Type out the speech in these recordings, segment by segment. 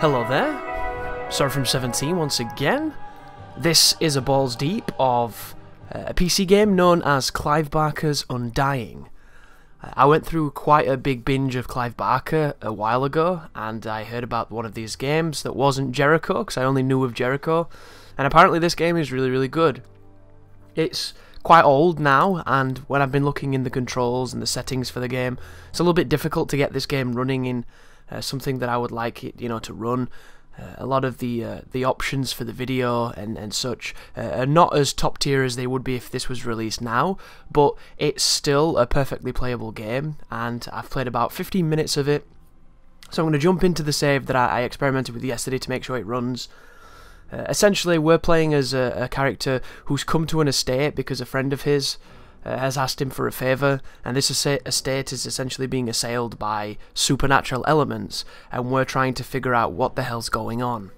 Hello there, Sorry from 17 once again. This is a balls deep of a PC game known as Clive Barker's Undying. I went through quite a big binge of Clive Barker a while ago, and I heard about one of these games that wasn't Jericho, because I only knew of Jericho, and apparently this game is really good. It's quite old now, and when I've been looking in the controls and the settings for the game, it's a little bit difficult to get this game running in something that I would like it, to run. A lot of the options for the video and such are not as top tier as they would be if this was released now, but it's still a perfectly playable game, and I've played about 15 minutes of it. So I'm going to jump into the save that I experimented with yesterday to make sure it runs. Essentially, we're playing as a character who's come to an estate because a friend of his has asked him for a favour, and this estate is essentially being assailed by supernatural elements, and we're trying to figure out what the hell's going on.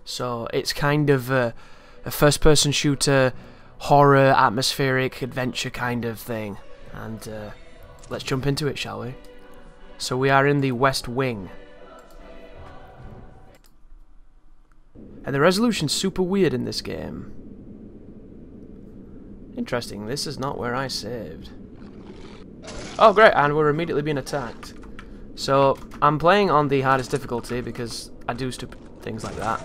So it's kind of a first-person shooter, horror, atmospheric, adventure kind of thing, and let's jump into it, shall we? So we are in the West Wing. And the resolution's super weird in this game. Interesting, this is not where I saved. Oh great, and we're immediately being attacked. So, I'm playing on the hardest difficulty because I do stupid things like that.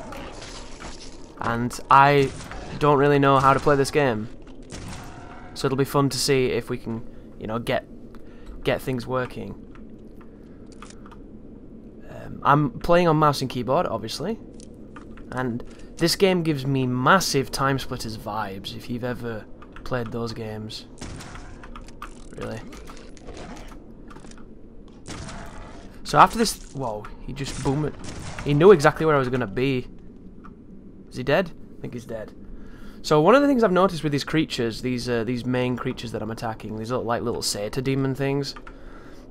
And I don't really know how to play this game. So it'll be fun to see if we can, get things working. I'm playing on mouse and keyboard, obviously. And this game gives me massive Time Splitters vibes, if you've ever played those games. Really. So after this... Whoa, he just boomed it. He knew exactly where I was going to be. Is he dead? I think he's dead. So one of the things I've noticed with these creatures, these main creatures that I'm attacking, these little satyr demon things,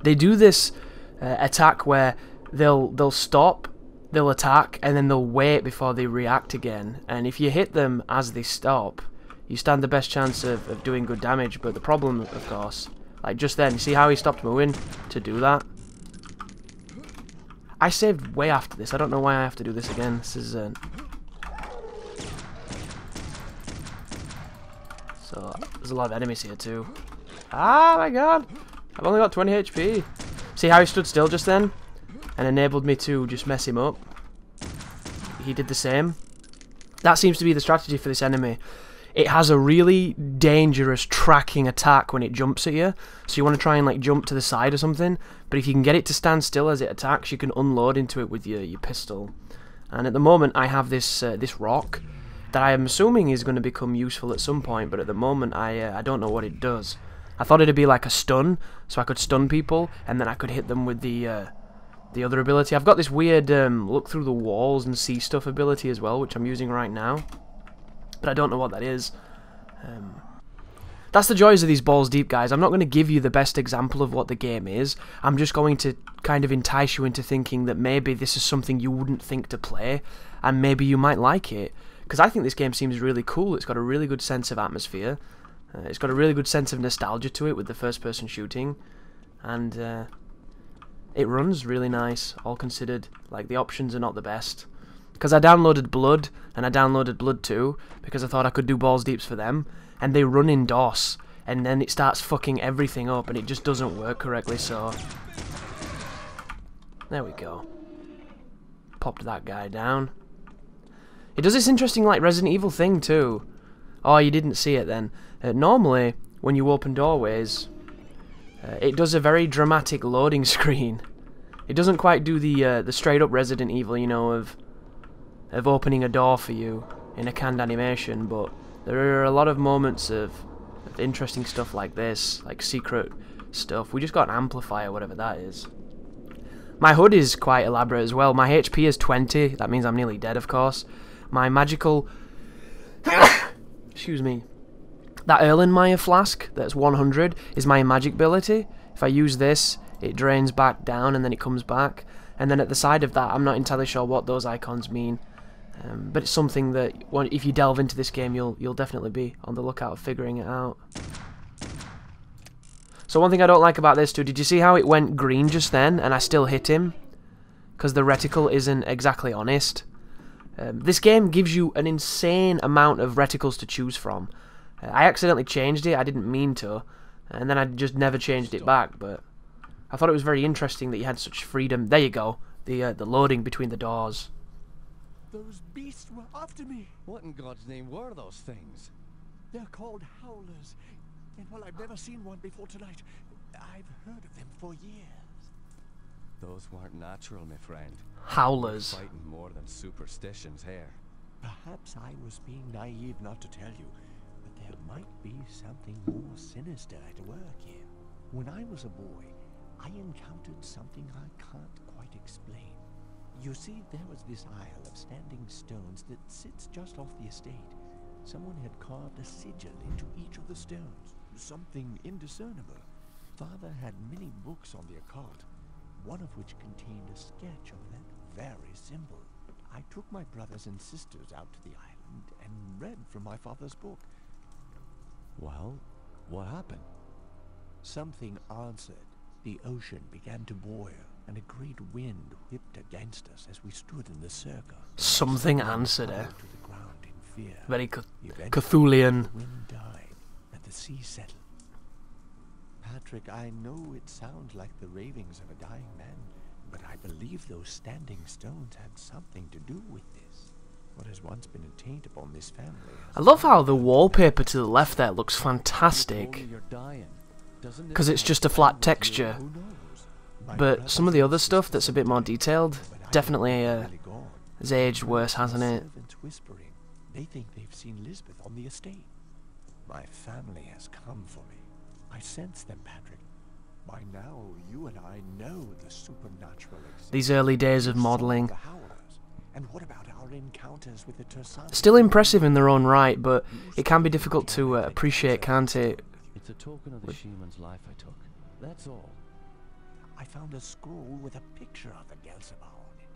they do this attack where they'll stop, they'll attack, and then they'll wait before they react again. And if you hit them as they stop, you stand the best chance of doing good damage. But the problem, of course, like just then, you see how he stopped moving to do that? I saved way after this. I don't know why I have to do this again. This is... So, there's a lot of enemies here too. Ah, my god! I've only got 20 HP. See how he stood still just then? And enabled me to just mess him up. He did the same. That seems to be the strategy for this enemy. It has a really dangerous tracking attack when it jumps at you. So you want to try and jump to the side or something. But if you can get it to stand still as it attacks, you can unload into it with your pistol. And at the moment I have this rock that I am assuming is going to become useful at some point. But at the moment I don't know what it does. I thought it'd be like a stun, so I could stun people and then I could hit them with the other ability. I've got this weird look through the walls and see stuff ability as well, which I'm using right now. But I don't know what that is. That's the joys of these balls deep, guys. I'm not going to give you the best example of what the game is. I'm just going to kind of entice you into thinking that maybe this is something you wouldn't think to play, and maybe you might like it. Because I think this game seems really cool. It's got a really good sense of atmosphere. It's got a really good sense of nostalgia to it with the first-person shooting. And it runs really nice, all considered. Like, the options are not the best. Because I downloaded Blood, and I downloaded Blood 2, because I thought I could do balls deeps for them, and they run in DOS, and then it starts fucking everything up, and it just doesn't work correctly, so... There we go. Popped that guy down. It does this interesting, Resident Evil thing, too. Oh, you didn't see it then. Normally, when you open doorways, it does a very dramatic loading screen. It doesn't quite do the straight-up Resident Evil, of opening a door for you in a canned animation, but there are a lot of moments of interesting stuff like this, like secret stuff. We just got an amplifier, whatever that is. My HUD is quite elaborate as well. My HP is 20, that means I'm nearly dead, of course. My magical... Excuse me. That Erlenmeyer flask, that's 100, is my magic ability. If I use this, it drains back down and then it comes back. And then at the side of that, I'm not entirely sure what those icons mean. But it's something that, if you delve into this game, you'll definitely be on the lookout of figuring it out. So one thing I don't like about this too, did you see how it went green just then, and I still hit him? because the reticle isn't exactly honest. This game gives you an insane amount of reticles to choose from. I accidentally changed it, I didn't mean to, and then I just never changed it back, but I thought it was very interesting that you had such freedom. There you go, the loading between the doors. Those beasts were after me. What in God's name were those things? They're called howlers, and while I've never seen one before tonight, I've heard of them for years. Those weren't natural, my friend. Howlers. We're fighting more than superstitions here. Perhaps I was being naive not to tell you, but there might be something more sinister at work here. When I was a boy, I encountered something I can't quite explain. You see, there was this isle of standing stones that sits just off the estate. Someone had carved a sigil into each of the stones, something indiscernible. Father had many books on the occult, one of which contained a sketch of that very symbol. I took my brothers and sisters out to the island and read from my father's book. Well, what happened? Something answered. The ocean began to boil, and a great wind whipped against us as we stood in the circle. Something answered, eh? To the ground in fear. Very Eventually, Cthulian. the wind died, and the sea settled. Patrick, I know it sounds like the ravings of a dying man, but I believe those standing stones had something to do with this. What has once been a taint upon this family. I love how the wallpaper to the left there looks fantastic, You're dying. Doesn't because it's just a flat texture. Who knows? But some of the other stuff that's a bit more detailed definitely has aged worse, hasn't it? Servants whispering. They think they've seen Lisbeth on the estate. My family has come for me. I sense them, Patrick. By now, you and I know the supernatural exists. These early days of modelling. The howlers. And what about our encounters with the Tersani? Still impressive in their own right, but it can be difficult to appreciate, can't it? It's a token of the shaman's life I took. That's all. I found a scroll with a picture of the Gelsaba on it.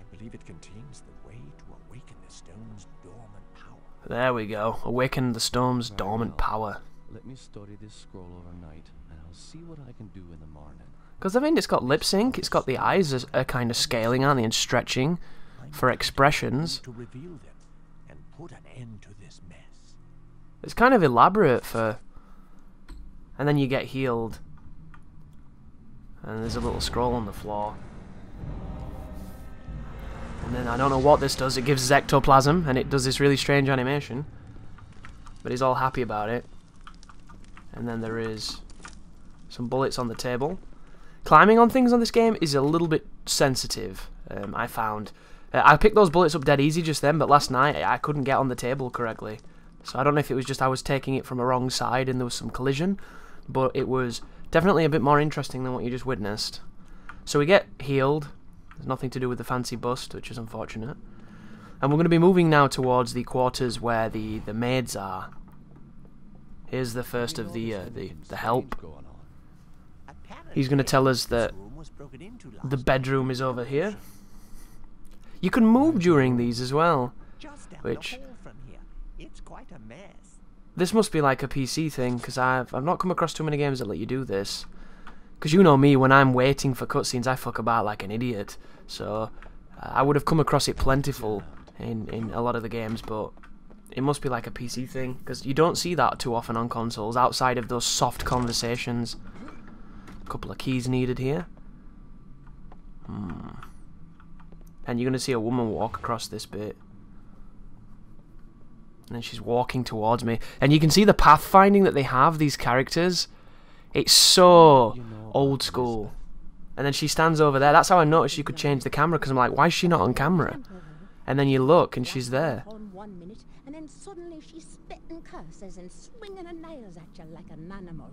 I believe it contains the way to awaken the stone's dormant power. There we go. Awaken the stone's Very dormant well. power. Let me study this scroll overnight, and I'll see what I can do in the morning. Because I mean, it's got lip sync, it's got the eyes are kind of scaling, aren't they, and stretching for expressions. To reveal them and put an end to this mess. It's kind of elaborate for... And then you get healed. And there's a little scroll on the floor. And then I don't know what this does. It gives ectoplasm, and it does this really strange animation. But he's all happy about it. And then there is some bullets on the table. Climbing on things on this game is a little bit sensitive, I found. I picked those bullets up dead easy just then, but last night I couldn't get on the table correctly. So I don't know if it was just I was taking it from a wrong side and there was some collision, but it was definitely a bit more interesting than what you just witnessed. So we get healed. There's nothing to do with the fancy bust, which is unfortunate. And we're going to be moving now towards the quarters where the maids are. Here's the first of the help. He's going to tell us that the bedroom is over here. You can move during these as well, which It's quite a mess. this must be like a PC thing, because I've not come across too many games that let you do this. Because you know me, when I'm waiting for cutscenes, I fuck about like an idiot. So I would have come across it plentiful in a lot of the games, but it must be like a PC thing, because you don't see that too often on consoles, outside of those soft conversations. A couple of keys needed here. And you're going to see a woman walk across this bit. And then she's walking towards me. And you can see the pathfinding that they have, these characters. It's so old school. And then she stands over there. That's how I noticed you could change the camera, because I'm like, why is she not on camera? And then you look, and she's there. One minute, and then suddenly she's spitting curses and swinging her nails at you like an animal.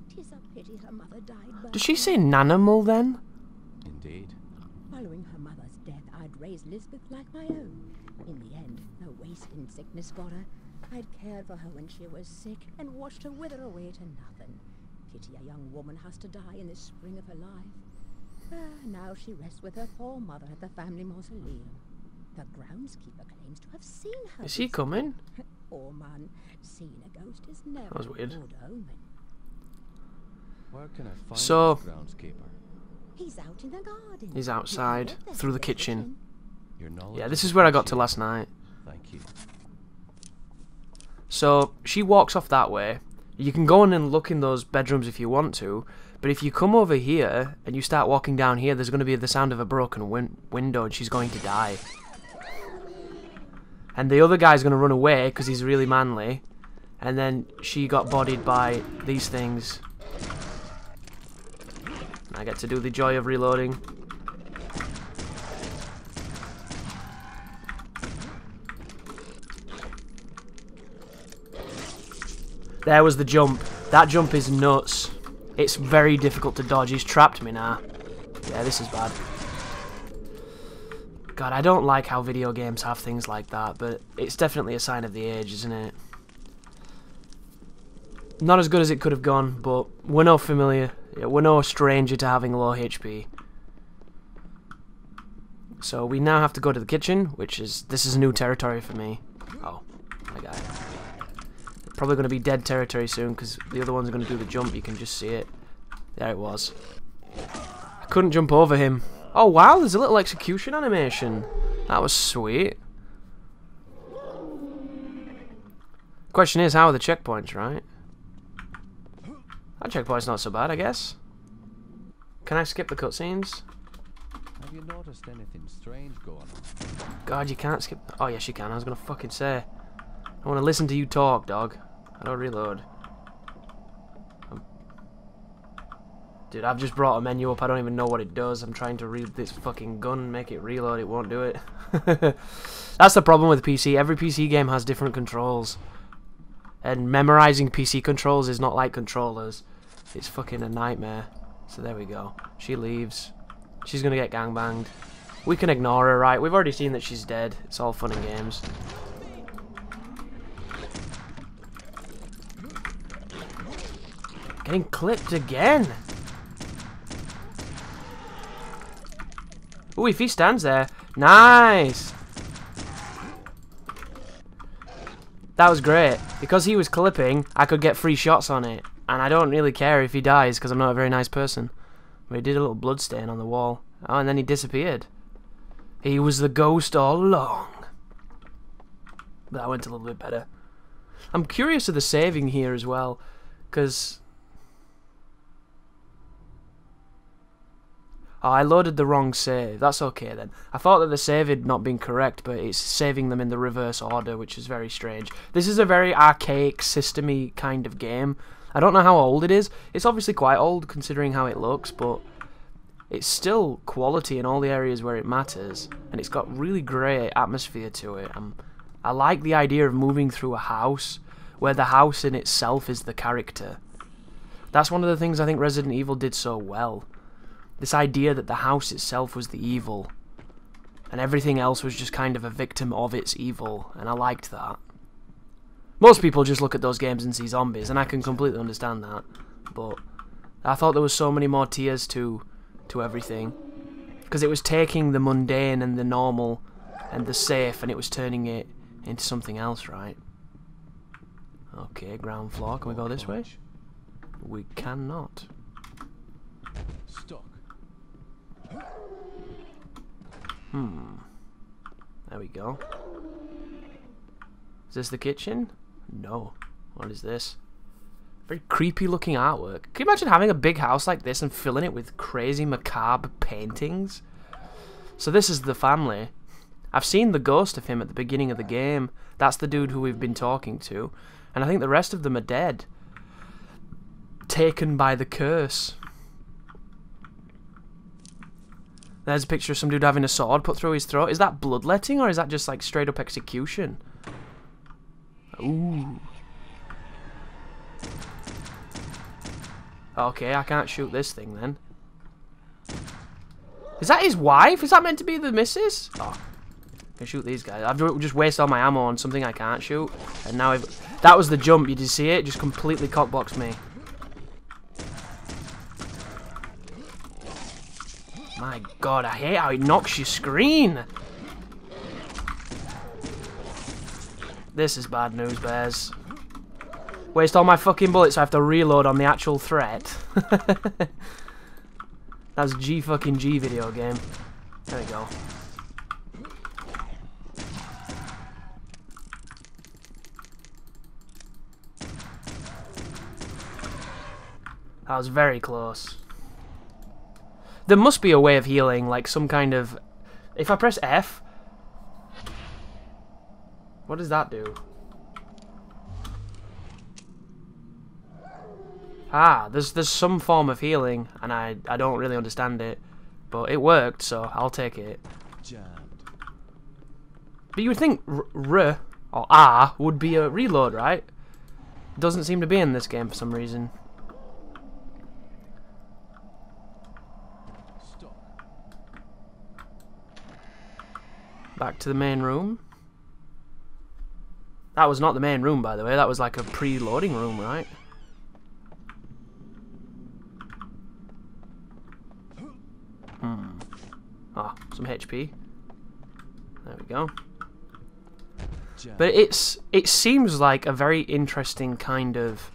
'Tis a pity her mother died. Does she say nanimal then? Indeed. Following her mother's death, I'd raised Lisbeth like my own. In the end, no wasting sickness got her. I'd cared for her when she was sick and watched her wither away to nothing. Pity a young woman has to die in the spring of her life. Now she rests with her poor mother at the family mausoleum. The groundskeeper claims to have seen her. Is he coming? Oh man, seeing a ghost is never That was weird. a good omen. Where can I find So- this groundskeeper? He's out in the garden. He's outside, through the kitchen. Your knowledge Yeah, this is where I got to last night. Thank you. So, she walks off that way. You can go in and look in those bedrooms if you want to, but if you come over here and you start walking down here, there's going to be the sound of a broken window and she's going to die. And the other guy's going to run away because he's really manly. And then she got bodied by these things. I get to do the joy of reloading. There was the jump. That jump is nuts. It's very difficult to dodge. He's trapped me now. Yeah, this is bad. God, I don't like how video games have things like that, but it's definitely a sign of the age, isn't it? Not as good as it could have gone, but we're no familiar. We're no stranger to having low HP. So we now have to go to the kitchen, which is... This is new territory for me. Oh, my guy. Probably going to be dead territory soon, because the other one's going to do the jump. You can just see it. There it was. I couldn't jump over him. Oh wow, there's a little execution animation. That was sweet. Question is, how are the checkpoints, right? That checkpoint's not so bad, I guess. Can I skip the cutscenes? Have you noticed anything strange going on? God, you can't skip... Oh, yes, you can. I was going to fucking say. I want to listen to you talk, dog. I don't reload. Dude, I've just brought a menu up. I don't even know what it does. I'm trying to read this fucking gun and make it reload. It won't do it. That's the problem with PC. Every PC game has different controls. And memorizing PC controls is not like controllers. It's fucking a nightmare. So there we go. She leaves. She's gonna get gangbanged. We can ignore her, right? We've already seen that she's dead. It's all fun and games. Getting clipped again. Ooh, if he stands there. Nice! That was great. Because he was clipping, I could get free shots on it. And I don't really care if he dies, because I'm not a very nice person. But he did a little blood stain on the wall. Oh, and then he disappeared. He was the ghost all along. But that went a little bit better. I'm curious of the saving here as well, because... Oh, I loaded the wrong save. That's okay then. I thought that the save had not been correct, but it's saving them in the reverse order, which is very strange. This is a very archaic, system-y kind of game. I don't know how old it is. It's obviously quite old considering how it looks, but it's still quality in all the areas where it matters, and it's got really great atmosphere to it. I like the idea of moving through a house where the house in itself is the character. That's one of the things I think Resident Evil did so well. This idea that the house itself was the evil, and everything else was just kind of a victim of its evil, and I liked that. Most people just look at those games and see zombies, and I can completely understand that, but I thought there was so many more tiers to everything, because it was taking the mundane and the normal and the safe, and it was turning it into something else, right? Okay, ground floor. Can we go this way? We cannot. Stuck. There we go. Is this the kitchen? No. What is this? Very creepy looking artwork. Can you imagine having a big house like this and filling it with crazy macabre paintings? So this is the family. I've seen the ghost of him at the beginning of the game. That's the dude who we've been talking to. And I think the rest of them are dead. Taken by the curse. There's a picture of some dude having a sword put through his throat. Is that bloodletting or is that just like straight up execution? Ooh. Okay, I can't shoot this thing then. Is that his wife? Is that meant to be the missus? Oh, I can shoot these guys. I've just wasted all my ammo on something I can't shoot. And now that was the jump. Did you see it? Just completely cockboxed me. My god, I hate how it knocks your screen. This is bad news, bears. Waste all my fucking bullets, so I have to reload on the actual threat. That's G fucking G video game. There we go. That was very close. There must be a way of healing, like some kind of... If I press F... What does that do? Ah, there's some form of healing, and I don't really understand it. But it worked, so I'll take it. But you would think R or R would be a reload, right? Doesn't seem to be in this game for some reason. Back to the main room. That was not the main room, by the way. That was like a pre-loading room, right? Ah, some HP. There we go. But it seems like a very interesting kind of...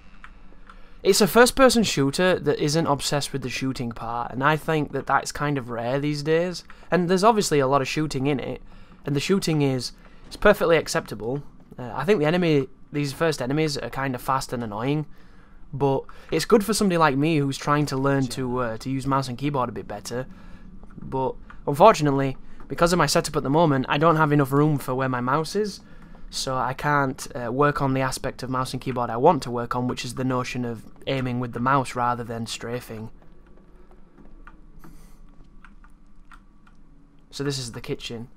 It's a first-person shooter that isn't obsessed with the shooting part, and I think that that's kind of rare these days. And there's obviously a lot of shooting in it, and the shooting is perfectly acceptable. I think these first enemies are kind of fast and annoying, but it's good for somebody like me who's trying to learn to use mouse and keyboard a bit better. But unfortunately, because of my setup at the moment, I don't have enough room for where my mouse is, so I can't work on the aspect of mouse and keyboard I want to work on, which is the notion of aiming with the mouse rather than strafing. So this is the kitchen.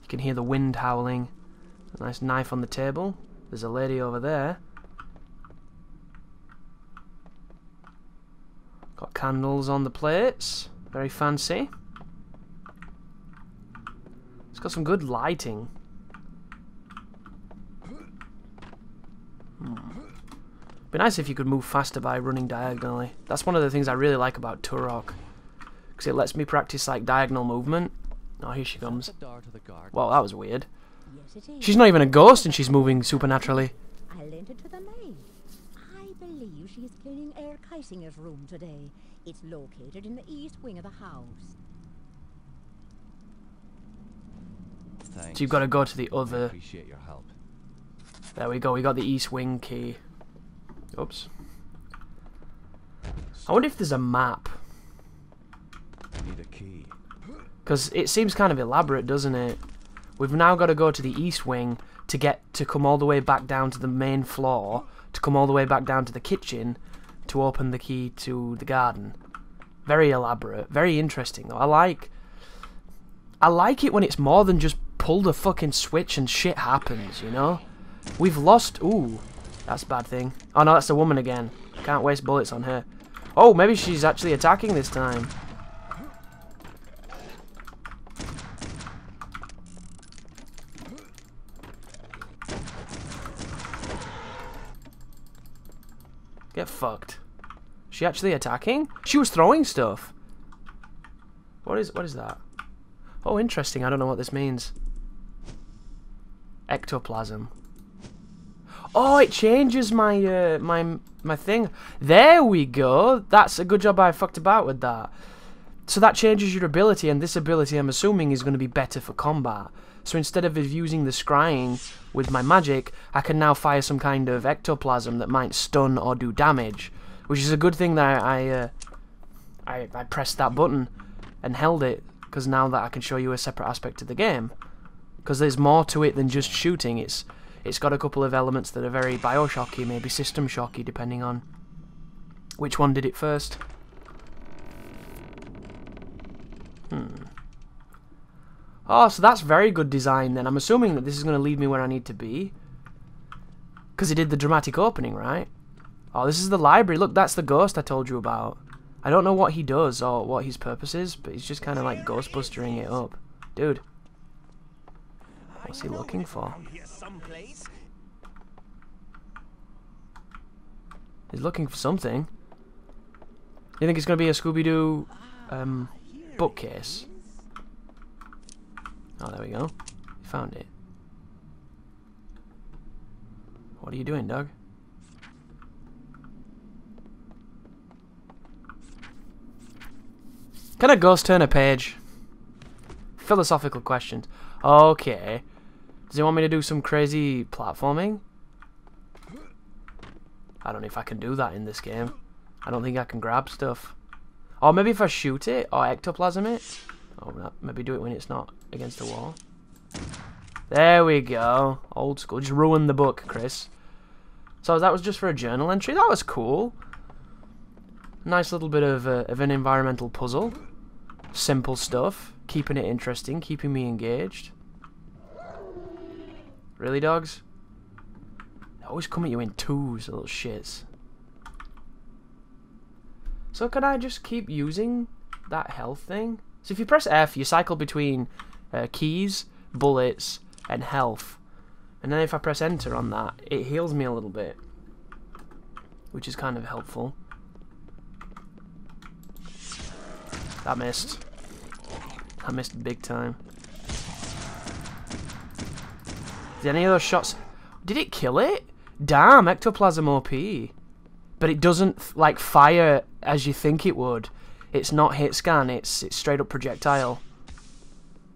You can hear the wind howling. A nice knife on the table. There's a lady over there. Got candles on the plates. Very fancy. It's got some good lighting. Be nice if you could move faster by running diagonally. That's one of the things I really like about Turok, because it lets me practice like diagonal movement. Oh, here she comes. Well, that was weird. Yes, it is. She's not even a ghost and she's moving supernaturally. I lent it to the maid. I believe she is cleaning Herr Keisinger's room today. It's located in the east wing of the house. Thanks. So you've got to go to the I other... appreciate your help. There we go, we got the east wing key. Oops. I wonder if there's a map. Need a key. Because it seems kind of elaborate, doesn't it? We've now got to go to the east wing to come all the way back down to the main floor, to come all the way back down to the kitchen, to open the key to the garden. Very elaborate, very interesting though. I like it when it's more than just pull the fucking switch and shit happens, you know? We've lost... Ooh, that's a bad thing. Oh no, that's the woman again. Can't waste bullets on her. Oh, maybe she's actually attacking this time. Get fucked. Is she actually attacking? She was throwing stuff. What is that? Oh, interesting. I don't know what this means. Ectoplasm. Oh, it changes my my thing. There we go. That's a good job I fucked about with that. So that changes your ability, and this ability I'm assuming is going to be better for combat. So instead of using the scrying with my magic, I can now fire some kind of ectoplasm that might stun or do damage, which is a good thing that I pressed that button and held it, because now that I can show you a separate aspect of the game. Because there's more to it than just shooting. It's got a couple of elements that are very Bioshocky, maybe System Shocky, depending on which one did it first. Oh, so that's very good design then. I'm assuming that this is going to lead me where I need to be. Because it did the dramatic opening, right? Oh, this is the library. Look, that's the ghost I told you about. I don't know what he does or what his purpose is, but he's just kind of like ghostbustering it up. Dude. What's he looking for? He's looking for something. You think it's going to be a Scooby-Doo bookcase? Oh, there we go. You found it. What are you doing, Doug? Can a ghost turn a page? Philosophical questions. Okay. Does he want me to do some crazy platforming? I don't know if I can do that in this game. I don't think I can grab stuff. Or maybe if I shoot it or ectoplasm it. Oh, no, maybe do it when it's not against the wall. There we go. Old school. Just ruin the book, Chris. So that was just for a journal entry. That was cool. Nice little bit of an environmental puzzle. Simple stuff. Keeping it interesting. Keeping me engaged. Really, dogs? They always come at you in twos, little shits. So can I just keep using that health thing? So if you press F, you cycle between keys, bullets, and health. And then if I press enter on that, it heals me a little bit. Which is kind of helpful. That missed. I missed big time. Did any of those shots... Did it kill it? Damn, ectoplasm OP. But it doesn't, like, fire as you think it would. It's not hit scan, it's straight up projectile.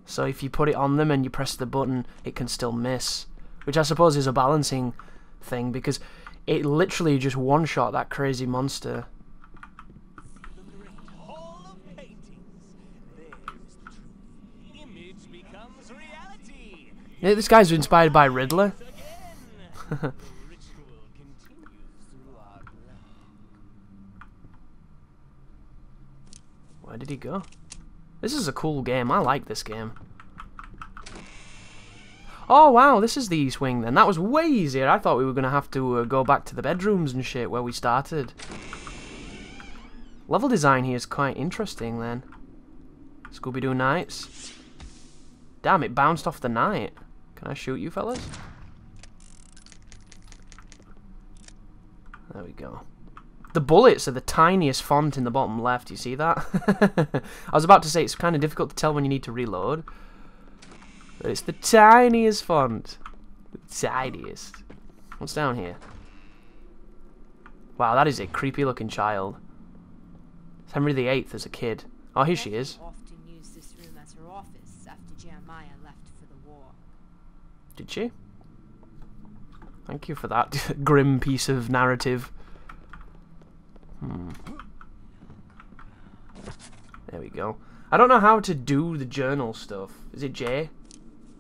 So if you put it on them and you press the button, it can still miss. Which I suppose is a balancing thing, because it literally just one-shot that crazy monster. Yeah, this guy's inspired by Riddler. Where did he go? This is a cool game. I like this game. Oh wow, this is the east wing then. That was way easier. I thought we were going to have to go back to the bedrooms and shit where we started. Level design here is quite interesting then. Scooby-Doo Nights. Damn, it bounced off the night. Can I shoot you fellas? There we go. The bullets are the tiniest font in the bottom left, you see that? I was about to say it's kind of difficult to tell when you need to reload. But it's the tiniest font. The tiniest. What's down here? Wow, that is a creepy looking child. It's Henry VIII as a kid. Oh, here she is. Often used this room as her office after Jeremiah left for the war. Did she? Thank you for that grim piece of narrative. There we go. I don't know how to do the journal stuff. Is it J?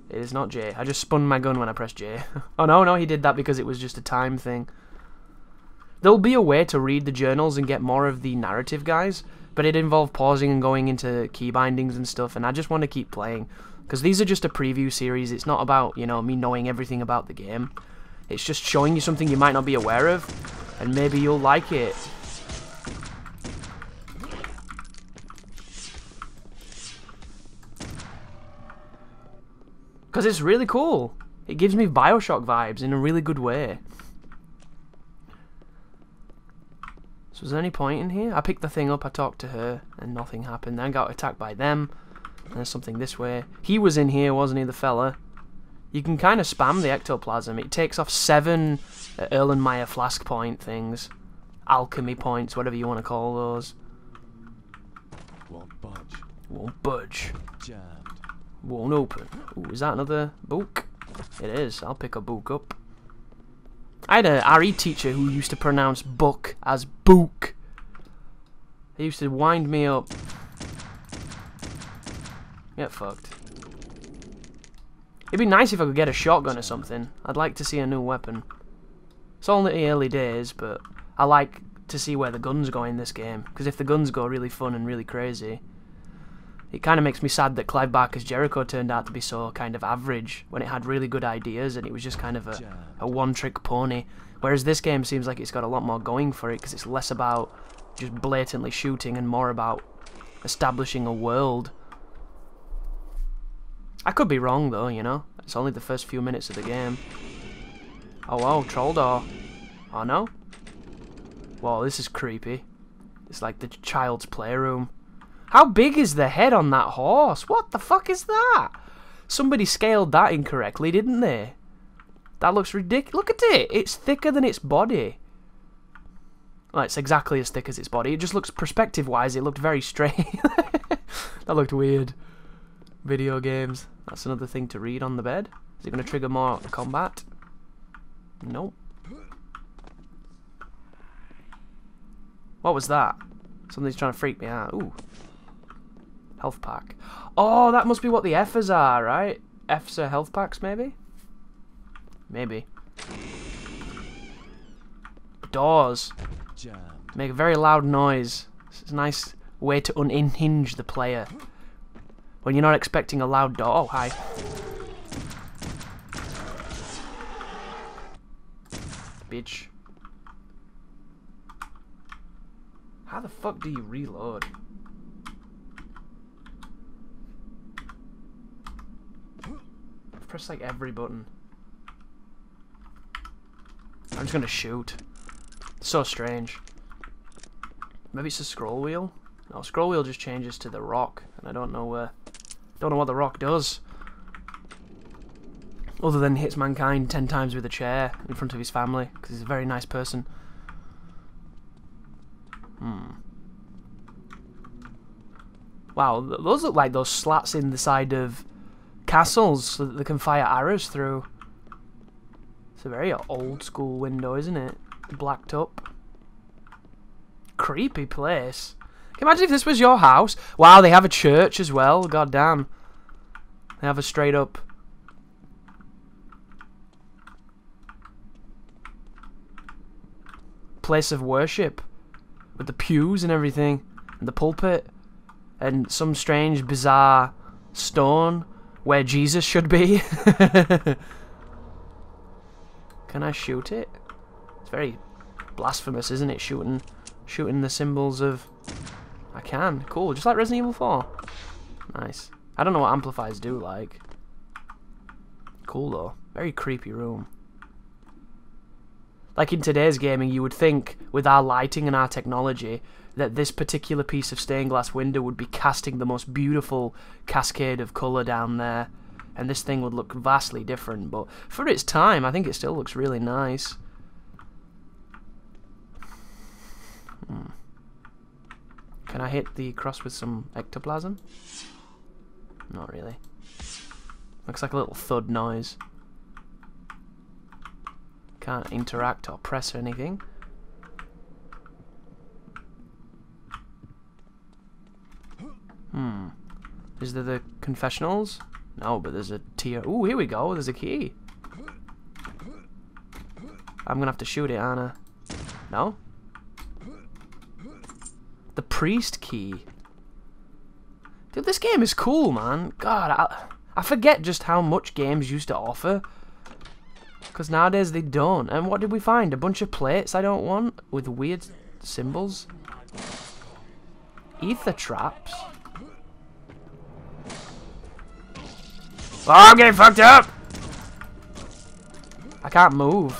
It is not J. I just spun my gun when I pressed J. Oh no, he did that because it was just a time thing. There'll be a way to read the journals and get more of the narrative, guys, but it involved pausing and going into key bindings and stuff, and I just want to keep playing. Because these are just a preview series. It's not about, you know, me knowing everything about the game. It's just showing you something you might not be aware of, and maybe you'll like it. Because it's really cool. It gives me Bioshock vibes in a really good way. So was there any point in here? I picked the thing up, I talked to her, and nothing happened. Then I got attacked by them. And there's something this way. He was in here, wasn't he, the fella? You can kind of spam the ectoplasm. It takes off 7 Erlenmeyer flask point things. Alchemy points, whatever you want to call those. Won't budge. Won't budge. Jammed. Won't open. Ooh, is that another book? It is. I'll pick a book up. I had a RE teacher who used to pronounce book as book. He used to wind me up. Get fucked. It'd be nice if I could get a shotgun or something. I'd like to see a new weapon. It's only early days, but I like to see where the guns go in this game. Because if the guns go really fun and really crazy, it kind of makes me sad that Clive Barker's Jericho turned out to be so kind of average when it had really good ideas and it was just kind of a one-trick pony. Whereas this game seems like it's got a lot more going for it because it's less about just blatantly shooting and more about establishing a world. I could be wrong though, you know? It's only the first few minutes of the game. Oh wow, troll door. Oh no? Whoa, this is creepy. It's like the child's playroom. How big is the head on that horse? What the fuck is that? Somebody scaled that incorrectly, didn't they? That looks ridiculous. Look at it. It's thicker than its body. Well, it's exactly as thick as its body. It just looks, perspective-wise, it looked very straight. That looked weird. Video games. That's another thing to read on the bed. Is it going to trigger more combat? Nope. What was that? Somebody's trying to freak me out. Ooh. Health pack. Oh, that must be what the F's are, right? F's are health packs, maybe? Maybe. Doors. Jammed. Make a very loud noise. It's a nice way to unhinge the player. When you're not expecting a loud door. Oh, hi. Bitch. How the fuck do you reload? I've pressed like every button. I'm just gonna shoot. So strange. Maybe it's a scroll wheel? No, scroll wheel just changes to the rock, and I don't know what the rock does. Other than hits mankind 10 times with a chair in front of his family, because he's a very nice person. Wow, those look like those slats in the side of castles so that they can fire arrows through. It's a very old school window, isn't it? Blacked up. Creepy place. Can you imagine if this was your house? Wow, they have a church as well. God damn. They have a straight up place of worship with the pews and everything, and the pulpit, and some strange bizarre stone where Jesus should be. Can I shoot it? It's very blasphemous, isn't it? Shooting the symbols of... I can. Cool. Just like Resident Evil 4. Nice. I don't know what amplifiers do like. Cool though. Very creepy room. Like in today's gaming, you would think, with our lighting and our technology, that this particular piece of stained glass window would be casting the most beautiful cascade of colour down there, and this thing would look vastly different, but for its time, I think it still looks really nice. Can I hit the cross with some ectoplasm? Not really. Looks like a little thud noise. Can't interact or press or anything. Is there the confessionals? No, but there's a tier. Ooh, here we go. There's a key. I'm gonna have to shoot it, aren't I? No? The priest key. Dude, this game is cool, man. God, I forget just how much games used to offer. Because nowadays they don't. And what did we find? A bunch of plates I don't want with weird symbols. Ether traps. Oh, I'm getting fucked up! I can't move.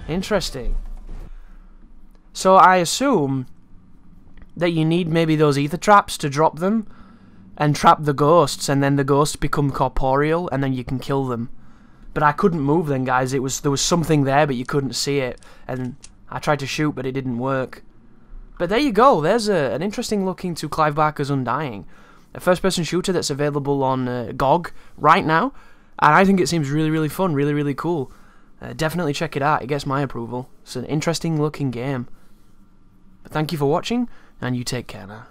Interesting. So I assume that you need maybe those ether traps to drop them and trap the ghosts, and then the ghosts become corporeal and then you can kill them. But I couldn't move then, guys. There was something there but you couldn't see it, and I tried to shoot but it didn't work. But there you go. There's an interesting look into Clive Barker's Undying, a first-person shooter that's available on GOG right now, and I think it seems really, really fun, really, really cool. Definitely check it out. It gets my approval. It's an interesting looking game. But thank you for watching, and you take care now.